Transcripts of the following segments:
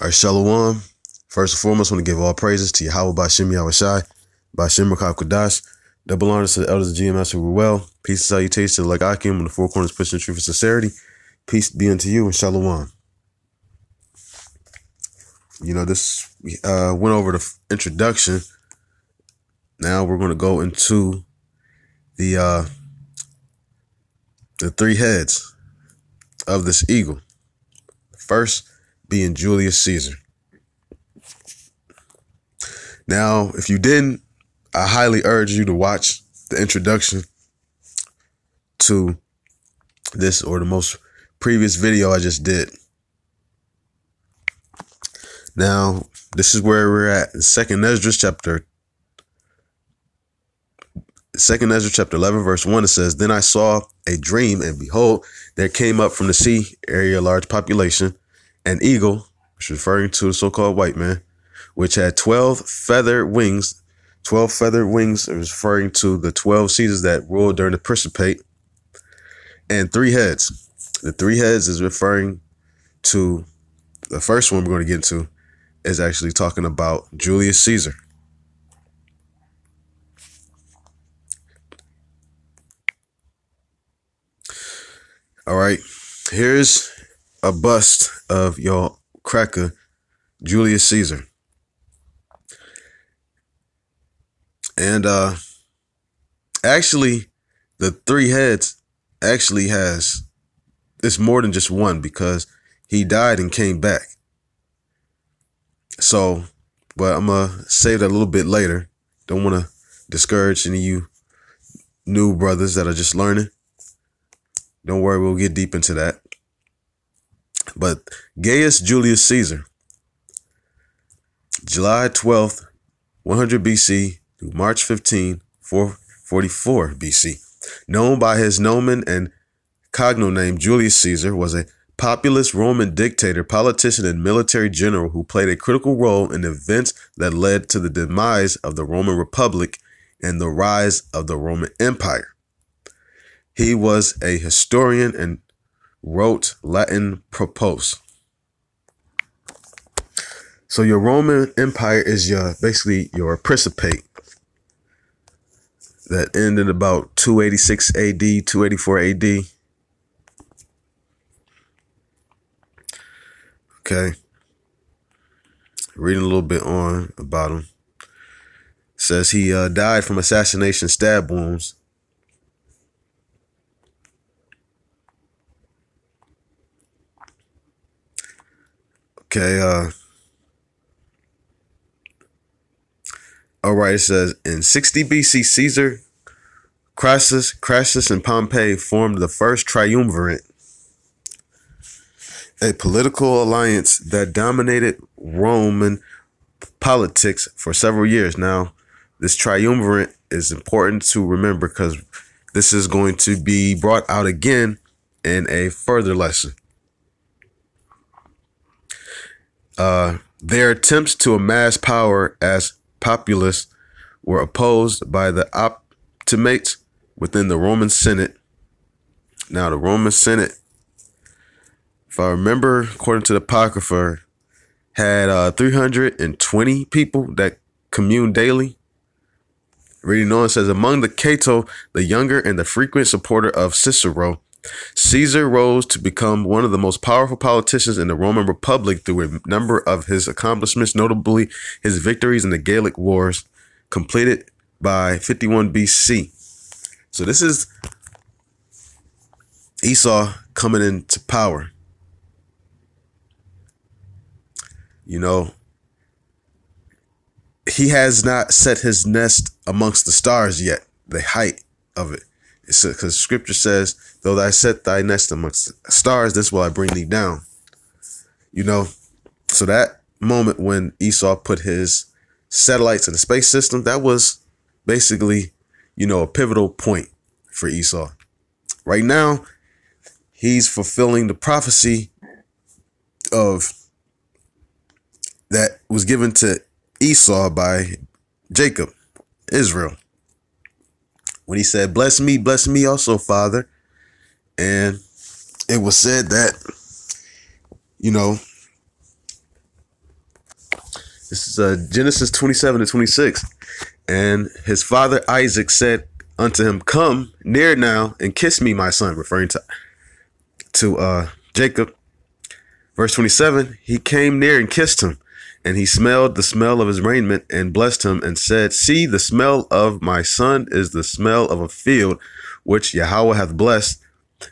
All right, Shalom. First and foremost, I want to give all praises to Yahweh Bashim Yahushai, Bashim Rakab Kodash. Double honors to the elders of GMS who were well. Peace and salutations to the Lagakim on the four corners pushing the truth and sincerity. Peace be unto you and Shalom. You know, this went over the introduction. Now we're going to go into the three heads of this eagle. First being Julius Caesar. Now, if you didn't, I highly urge you to watch the introduction to this or the most previous video I just did. Now, this is where we're at in 2nd Esdras chapter 11, verse 1. It says, "Then I saw a dream, and behold, there came up from the sea area a large population, an eagle," which is referring to the so-called white man, which had 12 feathered wings. 12 feathered wings is referring to the 12 Caesars that ruled during the Principate, and 3 heads. The 3 heads is referring to the first one we're going to get into is actually talking about Julius Caesar. All right, here's a bust of your cracker, Julius Caesar. And actually, the 3 heads actually it's more than just one, because he died and came back. So, but I'm going to say that a little bit later. Don't want to discourage any of you new brothers that are just learning. Don't worry, we'll get deep into that. But Gaius Julius Caesar, July 12th, 100 BC through March 15, 444 BC, known by his nomen and cognomen Julius Caesar, was a populist Roman dictator, politician, and military general who played a critical role in events that led to the demise of the Roman Republic and the rise of the Roman Empire. He was a historian and wrote Latin prose. So your Roman Empire is basically your Principate that ended about 286 AD, 284 AD. Okay. Reading a little bit on about him. It says he died from assassination stab wounds. Okay, all right, it says in 60 BC, Caesar, Crassus, and Pompey formed the first triumvirate, a political alliance that dominated Roman politics for several years. Now, this triumvirate is important to remember because this is going to be brought out again in a further lesson. Their attempts to amass power as populists were opposed by the optimates within the Roman Senate. Now, the Roman Senate, if I remember, according to the Apocrypha, had 320 people that communed daily. Reading on, it says, among the Cato the Younger and the frequent supporter of Cicero, Caesar rose to become one of the most powerful politicians in the Roman Republic through a number of his accomplishments, notably his victories in the Gallic Wars, completed by 51 BC. So this is Esau coming into power. You know, he has not set his nest amongst the stars yet, the height of it. Because scripture says, though I set thy nest amongst the stars, this will I bring thee down. You know, so that moment when Esau put his satellites in the space system, that was basically, you know, a pivotal point for Esau. Right now, he's fulfilling the prophecy of that was given to Esau by Jacob, Israel, when he said, bless me also, Father. And it was said that, you know, This is Genesis 27-26. And his father Isaac said unto him, come near now and kiss me, my son, referring to Jacob. Verse 27, he came near and kissed him, and he smelled the smell of his raiment and blessed him and said, see, the smell of my son is the smell of a field which Yahweh hath blessed.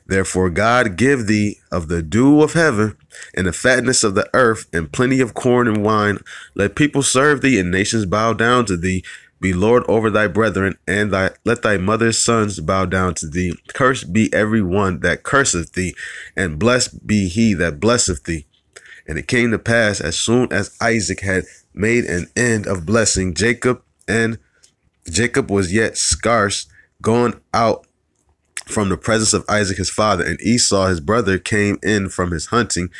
Therefore God give thee of the dew of heaven and the fatness of the earth and plenty of corn and wine. Let people serve thee and nations bow down to thee. Be Lord over thy brethren, and let thy mother's sons bow down to thee. Cursed be every one that curseth thee, and blessed be he that blesseth thee. And it came to pass, as soon as Isaac had made an end of blessing Jacob, and Jacob was yet scarce gone out from the presence of Isaac his father, and Esau his brother came in from his hunting,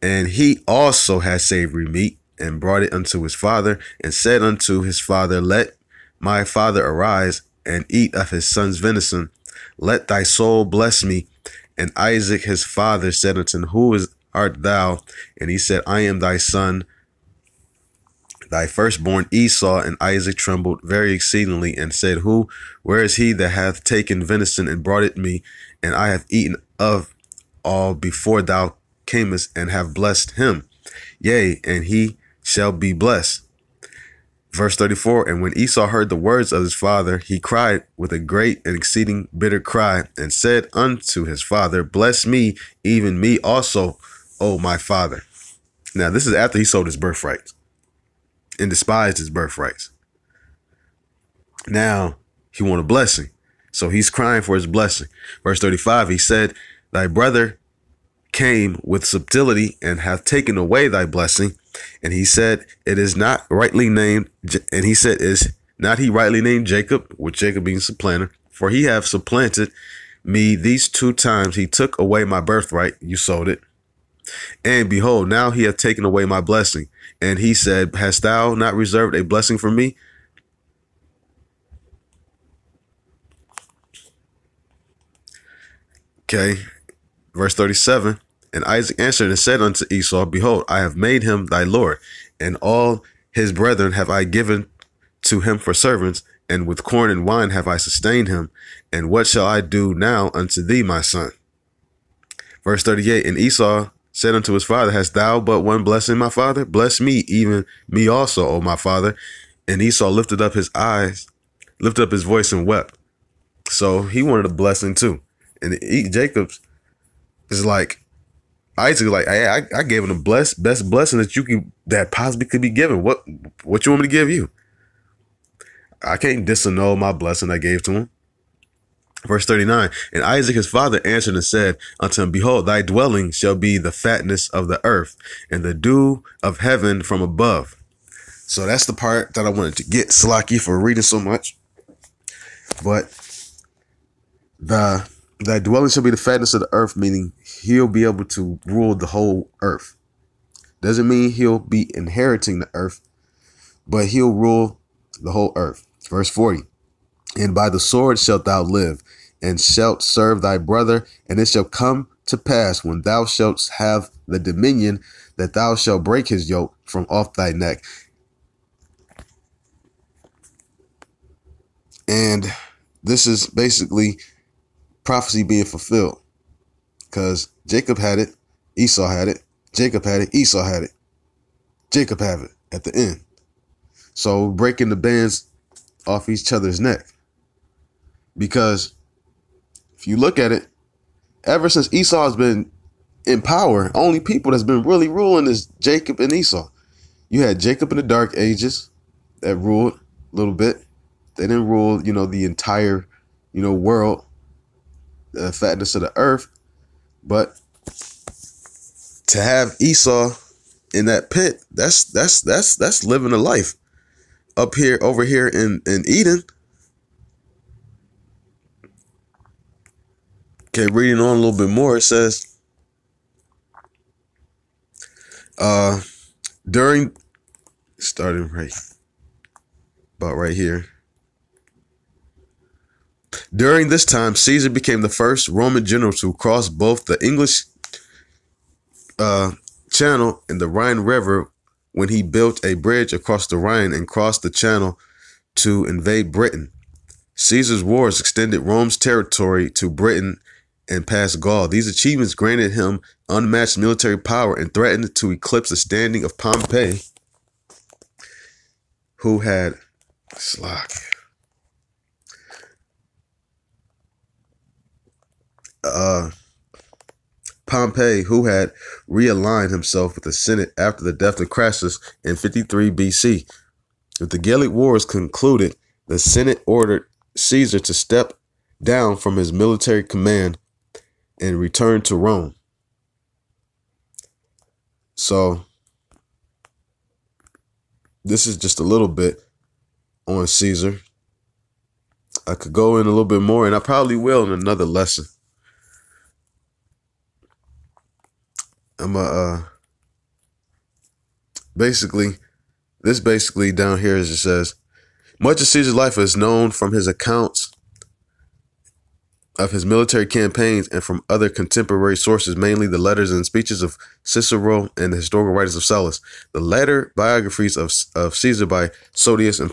and he also had savory meat, and brought it unto his father, and said unto his father, let my father arise and eat of his son's venison. Let thy soul bless me. And Isaac his father said unto him, who art thou? And he said, I am thy son, thy firstborn Esau. And Isaac trembled very exceedingly and said, where is he that hath taken venison and brought it me? And I have eaten of all before thou camest, and have blessed him. Yea, and he shall be blessed. Verse 34, and when Esau heard the words of his father, he cried with a great and exceeding bitter cry, and said unto his father, bless me, even me also, O my father. Now, this is after he sold his birthrights and despised his birthrights. Now, he want a blessing. So he's crying for his blessing. Verse 35, he said, thy brother came with subtlety and hath taken away thy blessing. And he said, it is not rightly named. And he said, is not he rightly named Jacob, with Jacob being supplanter? For he hath supplanted me these 2 times. He took away my birthright. You sold it. And behold, now he hath taken away my blessing. And he said, hast thou not reserved a blessing for me? Okay. Verse 37. And Isaac answered and said unto Esau, behold, I have made him thy Lord, and all his brethren have I given to him for servants, and with corn and wine have I sustained him. And what shall I do now unto thee, my son? Verse 38, and Esau said unto his father, hast thou but one blessing, my father? Bless me, even me also, O my father. And Esau lifted up his voice and wept. So he wanted a blessing too. And Jacob's is like, Isaac, like, hey, I gave him the best blessing that possibly could be given. What you want me to give you? I can't disannul my blessing I gave to him. Verse 39, and Isaac his father answered and said unto him, behold, thy dwelling shall be the fatness of the earth, and the dew of heaven from above. So that's the part that I wanted to get. Slaki for reading so much. But thy dwelling shall be the fatness of the earth, meaning he'll be able to rule the whole earth. Doesn't mean he'll be inheriting the earth, but he'll rule the whole earth. Verse 40, and by the sword shalt thou live, and shalt serve thy brother, and it shall come to pass when thou shalt have the dominion that thou shalt break his yoke from off thy neck. And this is basically prophecy being fulfilled, because Jacob had it, Esau had it, Jacob had it, Esau had it, Jacob have it at the end. So breaking the bands off each other's neck, because if you look at it, ever since Esau has been in power, only people that's been really ruling is Jacob and Esau. You had Jacob in the Dark Ages that ruled a little bit. They didn't rule, the entire, world, the fatness of the earth. But to have Esau in that pit, that's living a life over here in Eden. Okay, reading on a little bit more, it says, starting about right here. During this time, Caesar became the first Roman general to cross both the English Channel and the Rhine River when he built a bridge across the Rhine and crossed the Channel to invade Britain. Caesar's wars extended Rome's territory to Britain and past Gaul. These achievements granted him unmatched military power and threatened to eclipse the standing of Pompey, who had realigned himself with the Senate after the death of Crassus in 53 BC. With the Gallic Wars concluded, the Senate ordered Caesar to step down from his military command and return to Rome. So this is just a little bit on Caesar. I could go in a little bit more, and I probably will in another lesson. Basically down here is it says, much of Caesar's life is known from his accounts of his military campaigns and from other contemporary sources, mainly the letters and speeches of Cicero and the historical writers of Sallust. The latter biographies of Caesar by Suetonius and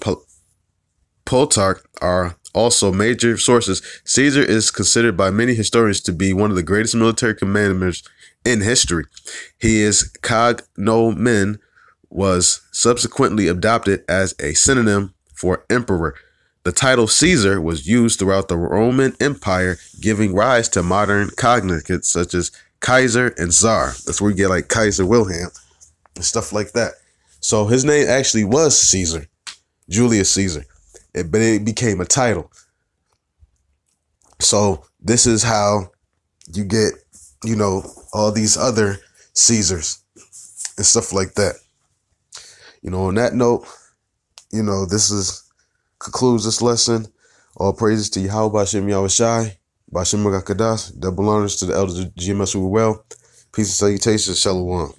Plutarch are also major sources. Caesar is considered by many historians to be one of the greatest military commanders in history. His cognomen was subsequently adopted as a synonym for emperor. The title Caesar was used throughout the Roman Empire, giving rise to modern cognates such as Kaiser and Tsar. That's where you get like Kaiser Wilhelm and stuff like that. So his name actually was Caesar, Julius Caesar, but it became a title. So this is how you get, all these other Caesars and stuff like that. On that note, this concludes this lesson. All praises to Yahweh Bashem Yahushai, Bashem Magakadas, double honors to the elders of GMS who were well. Peace and salutations, Shalom.